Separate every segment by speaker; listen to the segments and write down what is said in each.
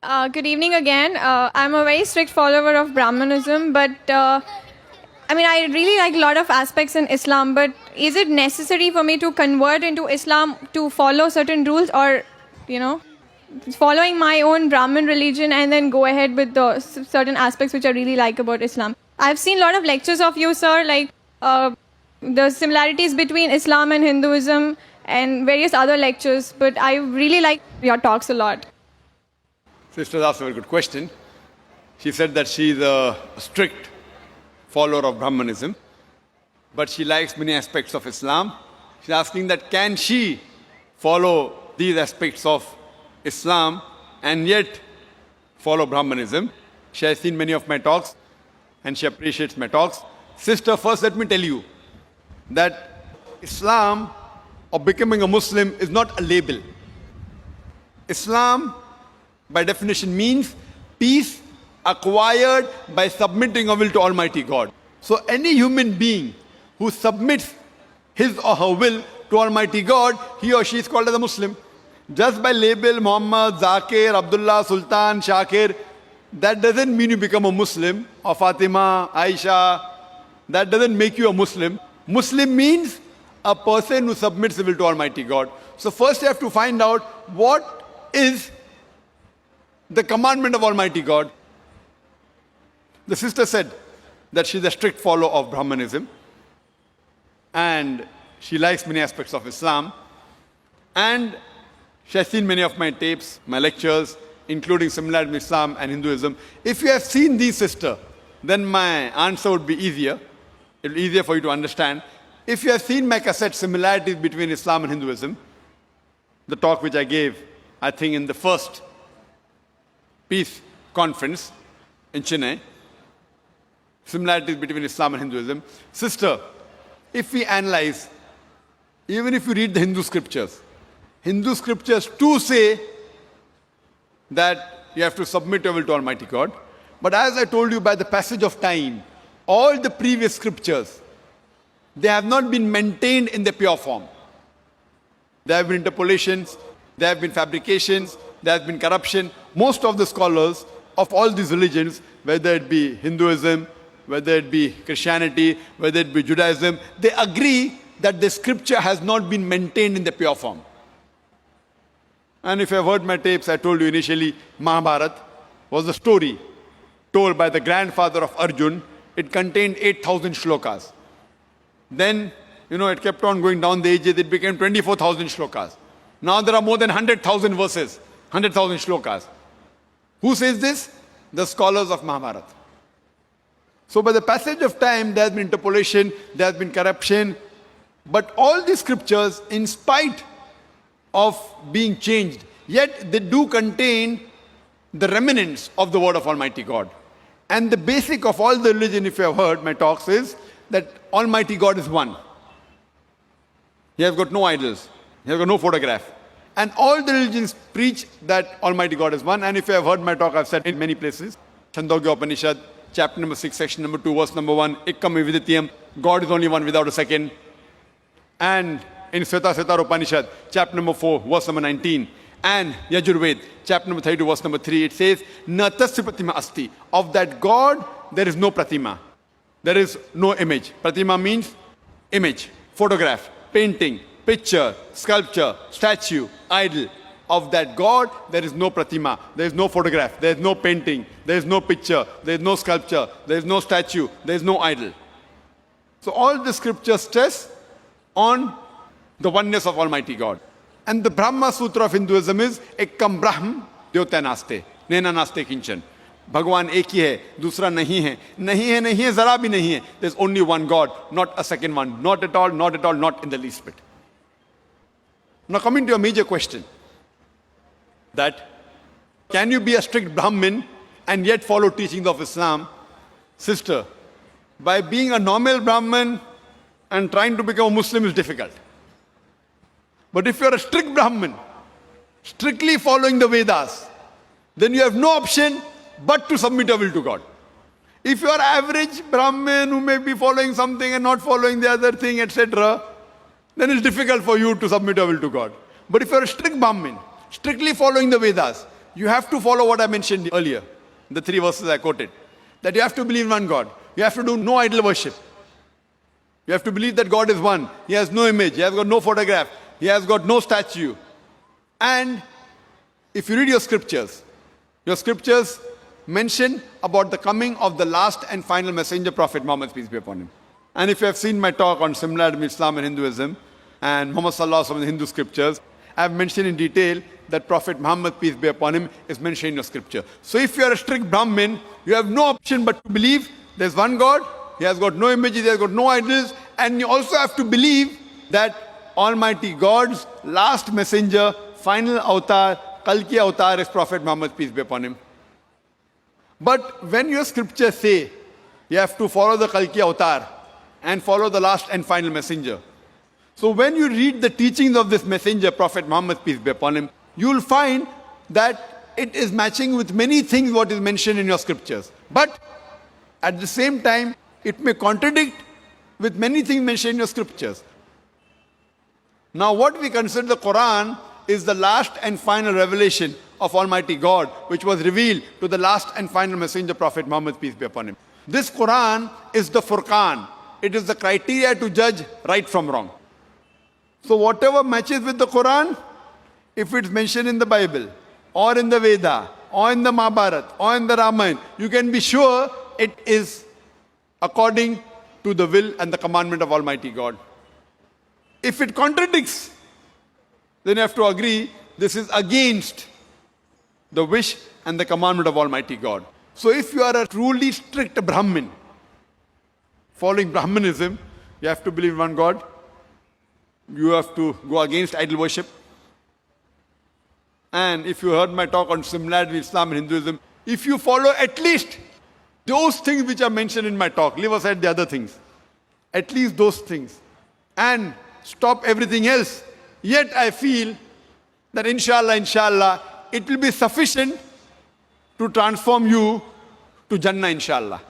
Speaker 1: Good evening again. I'm a very strict follower of Brahmanism, but I really like a lot of aspects in Islam. But is it necessary for me to convert into Islam to follow certain rules, or, you know, following my own Brahmin religion and then go ahead with the certain aspects which I really like about Islam? I've seen a lot of lectures of you, sir, like the similarities between Islam and Hinduism and various other lectures. But I really like your talks a lot.
Speaker 2: Sister asked a very good question. She said that she is a strict follower of Brahmanism, but she likes many aspects of Islam. She's asking that can she follow these aspects of Islam and yet follow Brahmanism? She has seen many of my talks and she appreciates my talks. Sister, first let me tell you that Islam or becoming a Muslim is not a label. Islam by definition means peace acquired by submitting our will to Almighty God. So any human being who submits his or her will to Almighty God, he or she is called as a Muslim. Just by label Muhammad, Zakir, Abdullah, Sultan, Shakir, that doesn't mean you become a Muslim, or Fatima, Aisha. That doesn't make you a Muslim. Muslim means a person who submits his will to Almighty God. So first you have to find out what is the commandment of Almighty God. The sister said that she's a strict follower of Brahmanism and she likes many aspects of Islam, and she has seen many of my tapes, my lectures, including similarity between Islam and Hinduism. If you have seen these, sister, then my answer would be easier. It will be easier for you to understand. If you have seen my cassette, Similarities Between Islam and Hinduism, the talk which I gave, I think in the first peace conference in Chennai, similarities between Islam and Hinduism. Sister, if we analyze, even if you read the Hindu scriptures too say that you have to submit your will to Almighty God. But as I told you, by the passage of time, all the previous scriptures, they have not been maintained in the pure form. There have been interpolations, there have been fabrications, there has been corruption. Most of the scholars of all these religions, whether it be Hinduism, whether it be Christianity, whether it be Judaism, they agree that the scripture has not been maintained in the pure form. And if you have heard my tapes, I told you initially, Mahabharata was a story told by the grandfather of Arjun. It contained 8,000 shlokas. Then, it kept on going down the ages, it became 24,000 shlokas. Now there are more than 100,000 verses, 100,000 shlokas. Who says this? The scholars of Mahabharata. So by the passage of time, there has been interpolation, there has been corruption, but all these scriptures, in spite of being changed, yet they do contain the remnants of the word of Almighty God. And the basic of all the religion, if you have heard my talks, is that Almighty God is one. He has got no idols. He has got no photograph. And all the religions preach that Almighty God is one. And if you have heard my talk, I've said in many places. Chandogya Upanishad, chapter number 6, section number 2, verse number 1, Ekkam Vividitiyam, God is only one without a second. And in Svetasvatara Upanishad, chapter number 4, verse number 19, and Yajurved, chapter number 32, verse number 3, it says, Na tasya pratima asti. Of that God, there is no pratima. There is no image. Pratima means image, photograph, painting, picture, sculpture, statue, idol. Of that God, there is no pratima, there is no photograph, there is no painting, there is no picture, there is no sculpture, there is no statue, there is no idol. So all the scriptures stress on the oneness of Almighty God. And the Brahma Sutra of Hinduism is Ekkam Brahm Dyotya Naste, Nena Naste Kinchan. Bhagwan ek hi hai, dusra nahi hai. Nahi hai, nahi hai, zara bhi nahi hai. There's only one God, not a second one. Not at all, not at all, not in the least bit. Now coming to your major question, that can you be a strict Brahmin and yet follow teachings of Islam? Sister, by being a normal Brahmin and trying to become a Muslim is difficult. But if you're a strict Brahmin, strictly following the Vedas, then you have no option but to submit your will to God. If you are average Brahmin who may be following something and not following the other thing, etc., then it's difficult for you to submit your will to God. But if you're a strict Brahmin, strictly following the Vedas, you have to follow what I mentioned earlier, the 3 verses I quoted. That you have to believe in one God. You have to do no idol worship. You have to believe that God is one. He has no image. He has got no photograph. He has got no statue. And if you read your scriptures mention about the coming of the last and final messenger, Prophet Muhammad, peace be upon him. And if you have seen my talk on similarity between Islam and Hinduism and Muhammad Sallallahu Alaihi Wasallam in the Hindu scriptures, I have mentioned in detail that Prophet Muhammad, peace be upon him, is mentioned in your scripture. So if you are a strict Brahmin, you have no option but to believe there's one God, he has got no images, he has got no idols, and you also have to believe that Almighty God's last messenger, final avatar, Kalki avatar is Prophet Muhammad, peace be upon him. But when your scriptures say you have to follow the Kalki avatar and follow the last and final messenger, so when you read the teachings of this messenger, Prophet Muhammad, peace be upon him, you will find that it is matching with many things what is mentioned in your scriptures. But at the same time, it may contradict with many things mentioned in your scriptures. Now what we consider the Quran is the last and final revelation of Almighty God, which was revealed to the last and final messenger, Prophet Muhammad, peace be upon him. This Quran is the Furqan. It is the criteria to judge right from wrong. So whatever matches with the Quran, if it's mentioned in the Bible, or in the Veda, or in the Mahabharata, or in the Ramayana, you can be sure it is according to the will and the commandment of Almighty God. If it contradicts, then you have to agree this is against the wish and the commandment of Almighty God. So if you are a truly strict Brahmin, following Brahmanism, you have to believe in one God. You have to go against idol worship. And if you heard my talk on similarity with Islam and Hinduism, if you follow at least those things which are mentioned in my talk, leave aside the other things, at least those things, and stop everything else, yet I feel that inshallah, it will be sufficient to transform you to Jannah, inshallah.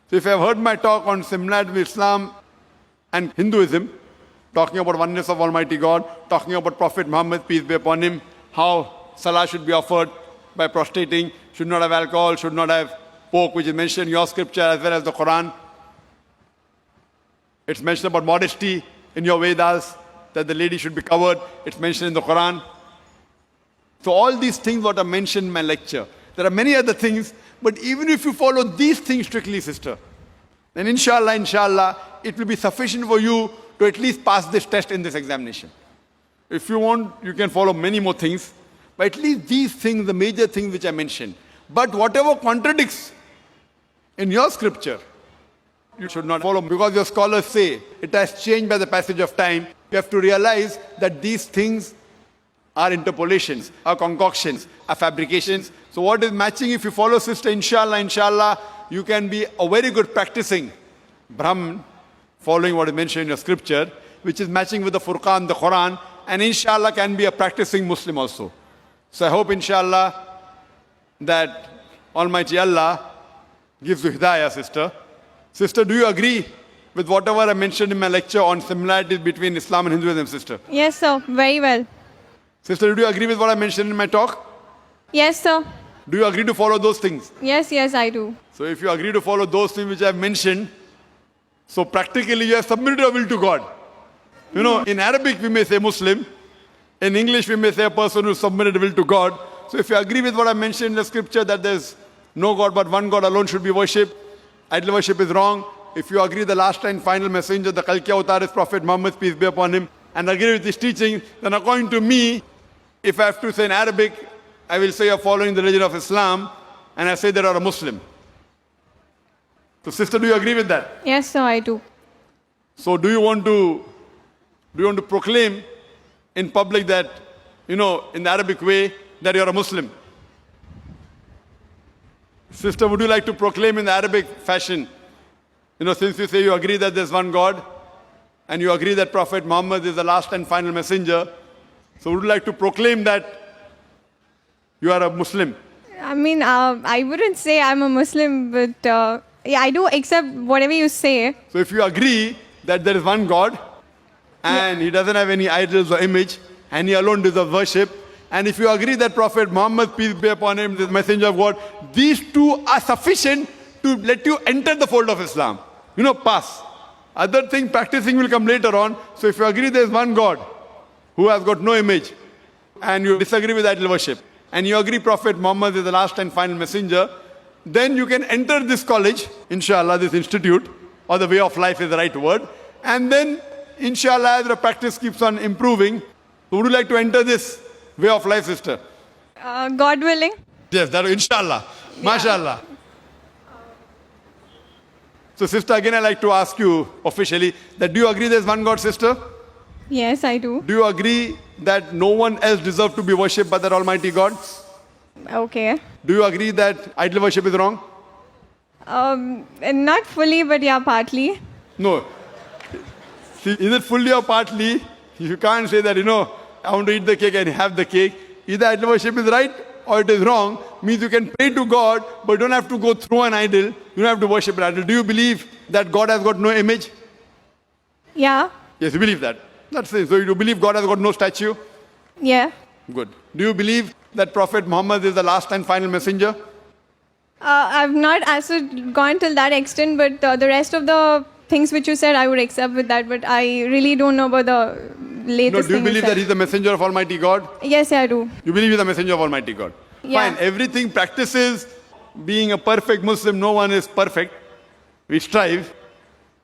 Speaker 2: So if you have heard my talk on similarity with Islam and Hinduism, talking about oneness of Almighty God, talking about Prophet Muhammad, peace be upon him, how salah should be offered by prostrating, should not have alcohol, should not have pork, which is mentioned in your scripture as well as the Quran. It's mentioned about modesty in your Vedas, that the lady should be covered. It's mentioned in the Quran. So all these things what are mentioned in my lecture. There are many other things, but even if you follow these things strictly, sister, then inshallah, it will be sufficient for you to at least pass this test in this examination. If you want, you can follow many more things, but at least these things, the major things which I mentioned. But whatever contradicts in your scripture, you should not follow, because your scholars say it has changed by the passage of time. You have to realize that these things are interpolations, are concoctions, are fabrications. So what is matching, if you follow sister, inshallah, you can be a very good practicing Brahmin, following what is mentioned in your scripture, which is matching with the Furqan, the Quran, and inshallah can be a practicing Muslim also. So I hope inshallah that Almighty Allah gives you hidayah, sister. Sister, do you agree with whatever I mentioned in my lecture on similarities between Islam and Hinduism, sister?
Speaker 1: Yes, sir. Very well.
Speaker 2: Sister, do you agree with what I mentioned in my talk?
Speaker 1: Yes, sir.
Speaker 2: Do you agree to follow those things?
Speaker 1: Yes, I do.
Speaker 2: So if you agree to follow those things which I have mentioned, so practically you have submitted your will to God. You know, in Arabic we may say Muslim. In English we may say a person who submitted will to God. So if you agree with what I mentioned in the scripture that there's no God but one God alone should be worshipped, idol worship is wrong. If you agree the last and final messenger, the Kalki avatar is Prophet Muhammad, peace be upon him, and agree with his teaching, then according to me, if I have to say in Arabic, I will say you're following the religion of Islam, and I say that you're a Muslim. So sister, do you agree with that?
Speaker 1: Yes, sir, I do.
Speaker 2: So do you want to proclaim in public that, in the Arabic way, that you're a Muslim? Sister, would you like to proclaim in the Arabic fashion, since you say you agree that there's one God, and you agree that Prophet Muhammad is the last and final messenger, so would you like to proclaim that you are a Muslim?
Speaker 1: I mean, I wouldn't say I'm a Muslim, but yeah, I do accept whatever you say.
Speaker 2: So if you agree that there is one God, and He doesn't have any idols or image, and He alone deserves worship, and if you agree that Prophet Muhammad, peace be upon him, is the messenger of God, these two are sufficient to let you enter the fold of Islam. Pass. Other thing, practicing will come later on. So if you agree there is one God who has got no image, and you disagree with idol worship, and you agree Prophet Muhammad is the last and final messenger, then you can enter this college, inshallah, this institute, or the way of life is the right word, and then, inshallah, as the practice keeps on improving, would you like to enter this way of life, sister?
Speaker 1: God willing.
Speaker 2: Yes, that inshallah. MashaAllah. So, sister, again, I'd like to ask you officially that do you agree there's one God, sister?
Speaker 1: Yes, I do.
Speaker 2: Do you agree that no one else deserves to be worshipped but that Almighty God?
Speaker 1: Okay.
Speaker 2: Do you agree that idol worship is wrong?
Speaker 1: Not fully, but yeah, partly.
Speaker 2: No. See, is it fully or partly? You can't say that, I want to eat the cake and have the cake. Either idol worship is right or it is wrong. Means you can pray to God, but you don't have to go through an idol. You don't have to worship an idol. Do you believe that God has got no image?
Speaker 1: Yeah.
Speaker 2: Yes, you believe that. That's it. So you believe God has got no statue?
Speaker 1: Yeah.
Speaker 2: Good. Do you believe that Prophet Muhammad is the last and final messenger?
Speaker 1: I've not gone till that extent, but the rest of the things which you said, I would accept with that. But I really don't know about the latest
Speaker 2: Do you
Speaker 1: thing
Speaker 2: believe
Speaker 1: said.
Speaker 2: that he's the messenger of Almighty God?
Speaker 1: Yes, I do.
Speaker 2: You believe he's the messenger of Almighty God?
Speaker 1: Yeah.
Speaker 2: Fine. Everything practices being a perfect Muslim. No one is perfect. We strive.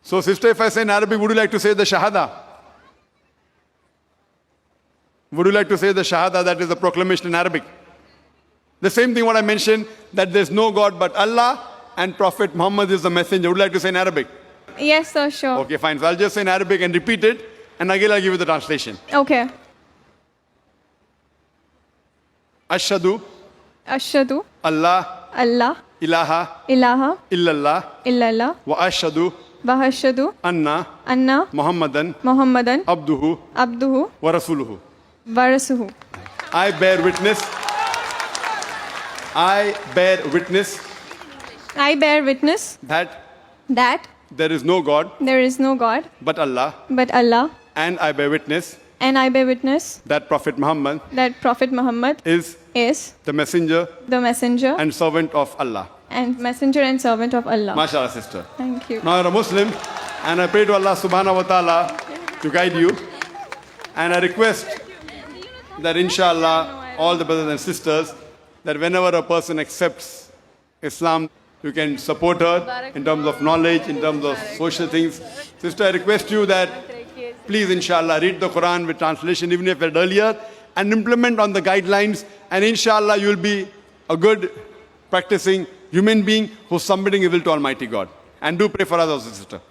Speaker 2: So, sister, if I say in Arabic, would you like to say the Shahada? Would you like to say the Shahada, that is the proclamation in Arabic? The same thing what I mentioned, that there's no God but Allah and Prophet Muhammad is the messenger. Would you like to say in Arabic?
Speaker 1: Yes, sir, sure.
Speaker 2: Okay, fine. So I'll just say in Arabic and repeat it, and again I'll give you the translation.
Speaker 1: Okay.
Speaker 2: Ashhadu
Speaker 1: Ashhadu
Speaker 2: Allah
Speaker 1: Allah
Speaker 2: ilaha
Speaker 1: ilaha
Speaker 2: illallah
Speaker 1: illallah
Speaker 2: wa ashhadu
Speaker 1: wa ashhadu
Speaker 2: anna
Speaker 1: anna
Speaker 2: Muhammadan
Speaker 1: Muhammadan
Speaker 2: abduhu
Speaker 1: abduhu
Speaker 2: wa rasuluhu.
Speaker 1: wa rasuluhu.
Speaker 2: I bear witness. I bear witness
Speaker 1: I bear witness
Speaker 2: that
Speaker 1: that
Speaker 2: there is no God
Speaker 1: there is no God
Speaker 2: but Allah,
Speaker 1: but Allah,
Speaker 2: and I bear witness
Speaker 1: and I bear witness
Speaker 2: that Prophet Muhammad
Speaker 1: that Prophet Muhammad
Speaker 2: is
Speaker 1: is
Speaker 2: the messenger
Speaker 1: the messenger
Speaker 2: and servant of Allah.
Speaker 1: and messenger and servant of Allah.
Speaker 2: MashaAllah, sister.
Speaker 1: Thank you.
Speaker 2: Now you're a Muslim, and I pray to Allah subhanahu wa ta'ala to guide you. And I request that inshallah, all the brothers and sisters, that whenever a person accepts Islam, you can support her in terms of knowledge, in terms of social things. Sister, I request you that please inshallah read the Quran with translation, even if read earlier, and implement on the guidelines, and inshallah you'll be a good practicing human being who's submitting his will to Almighty God. And do pray for us also, sister.